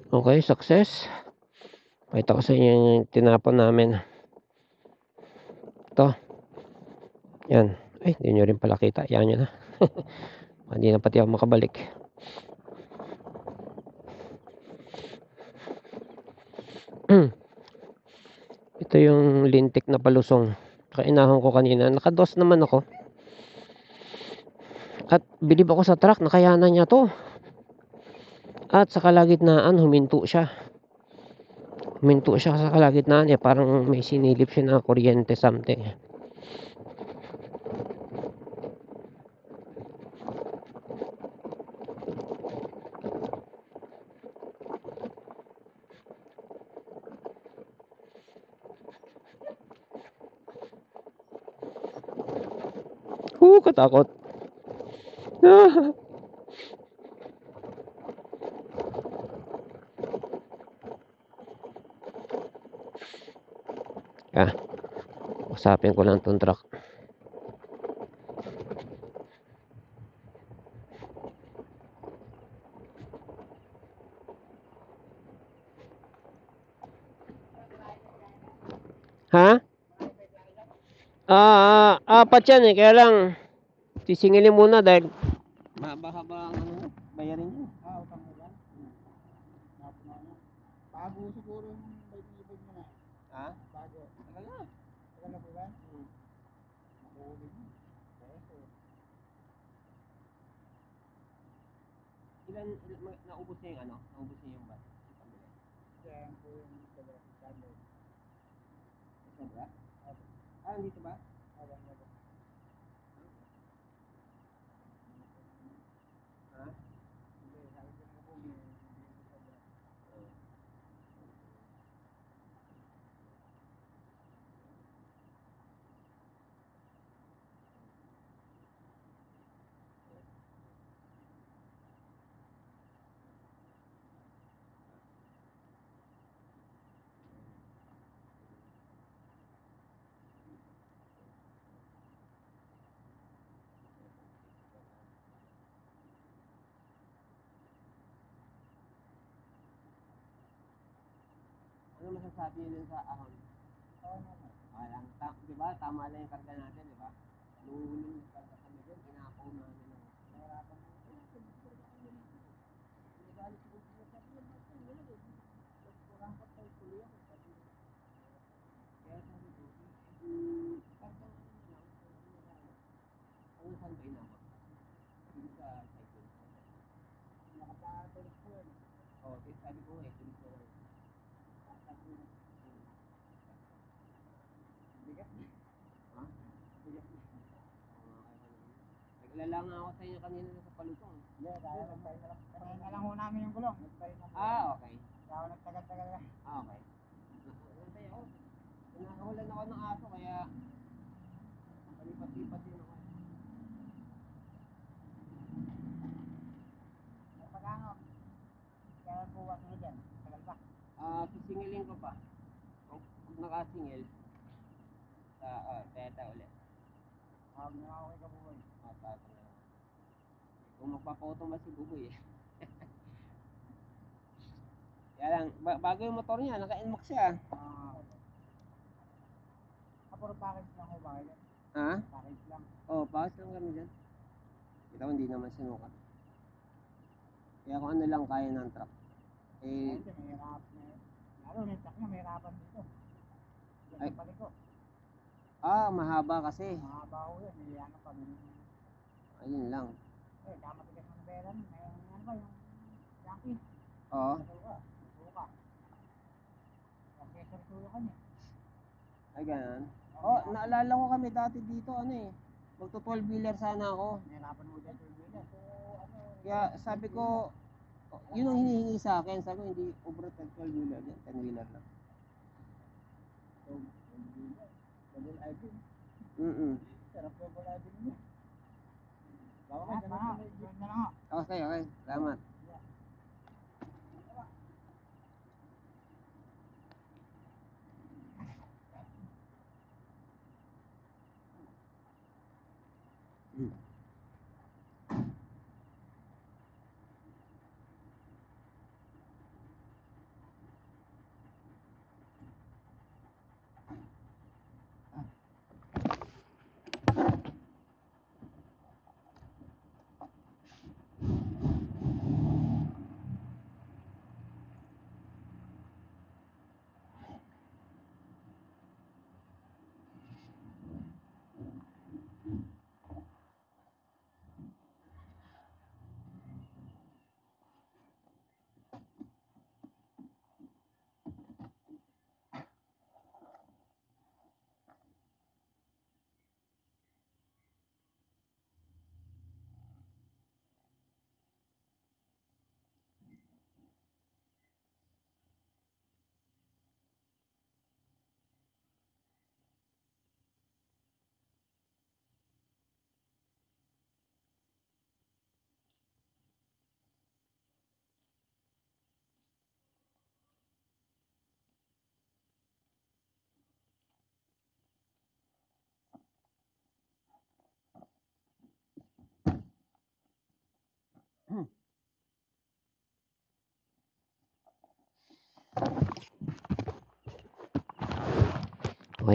Okay, success. Pakita ko sa inyo yung tinapon namin. Ito. Yan. Ay, hindi nyo rin pala kita. Yan yun na. Hindi na pati ako makabalik. Ito yung lintik na palusong. Kainahon ko kanina. Nakados naman ako. At bilib ako sa truck. Nakayanan niya to. At sa kalagitnaan, huminto siya. Huminto siya sa kalagitnaan. Parang may sinilip siya na kuryente something. Katakot. Usapin ko lang tong truck. Ha? Apat yan eh. Kaya lang, sisingilin muna dahil mahaba ang bayarin nyo. Utang mo yan. Bago siguro yung ibig mo na. Ha? Bago. Tagal na. Tagal na po ba? Makuulit mo. Ilan naubos niya yung ano? Naubos niya yung bus? Yan po yung standard. Sobra? Dito ba? Ano masasabi niyo sa ahon? Lang. Diba? Tama lang yung karga natin, diba? Nung karga kami doon, pinapaw namin. Nahirapan namin. Kaya sabi ko, karga namin lang. Ang saan ba inabot? Dito sa cycle. Nakapatulis po yun. Sabi ko tulis na lang. Bigat. Ha? Bigat. Naglalala nga ako sa inyo kanina sa palutong. Hindi, kaya nagpahin na lang. Kaya na lang ho namin yung gulong. Nagpahin na lang. Okay. Kaya nagtagal-tagal na. Okay. Nantay ako. Nakahulan ako ng aso kaya palipat-lipat din ako. Pagkano? Kaya po wato na dyan. Tagal ba? Sisingilin ko pa. Kung nakasingil. Teta ulit. Tawag na ako kay Kabuboy. Tawag na lang. Kung magpapauto ba si Buboy eh. Kaya lang, bago yung motor niya, naka-NMAX siya. Puro package lang ho ba kayo? Ha? Package lang. Package lang kami dyan. Kita ko hindi naman sinukat. Kaya kung ano lang kaya ng truck. Kasi mahirap na yun. Lalo yung truck niya mahirapan dito. Ay. Paliko. Mahaba kasi. Mahaba ho yun. Yan pa. Ayun lang. Kamatigas ng beran. Ano ba yung junkie? Oo. Suka. Kasi sarsuyo kanya. Ay, ganun. Naalala ko kami dati dito, magto 12-wheeler sana ako. Nahirapan mo dyan 12-wheeler. Kaya sabi ko, yun ang hinihingi sa akin. Sabi ko, hindi over 12-wheeler yan, 10-wheeler lang. 12-wheeler. Double idol. Sarap double idol niya. Okay. Salamat.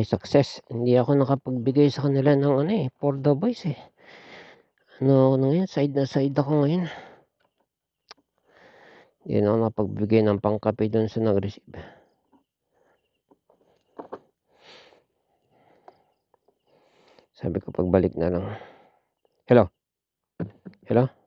ay success. Hindi ako nakapagbigay sa kanila ng ano eh, for the boys eh. Ano ngayon, side na side ako ngayon. Hindi na ako nakapagbigay ng pangkape doon sa nag-receive. Sabi ko pagbalik na lang. Hello? Hello?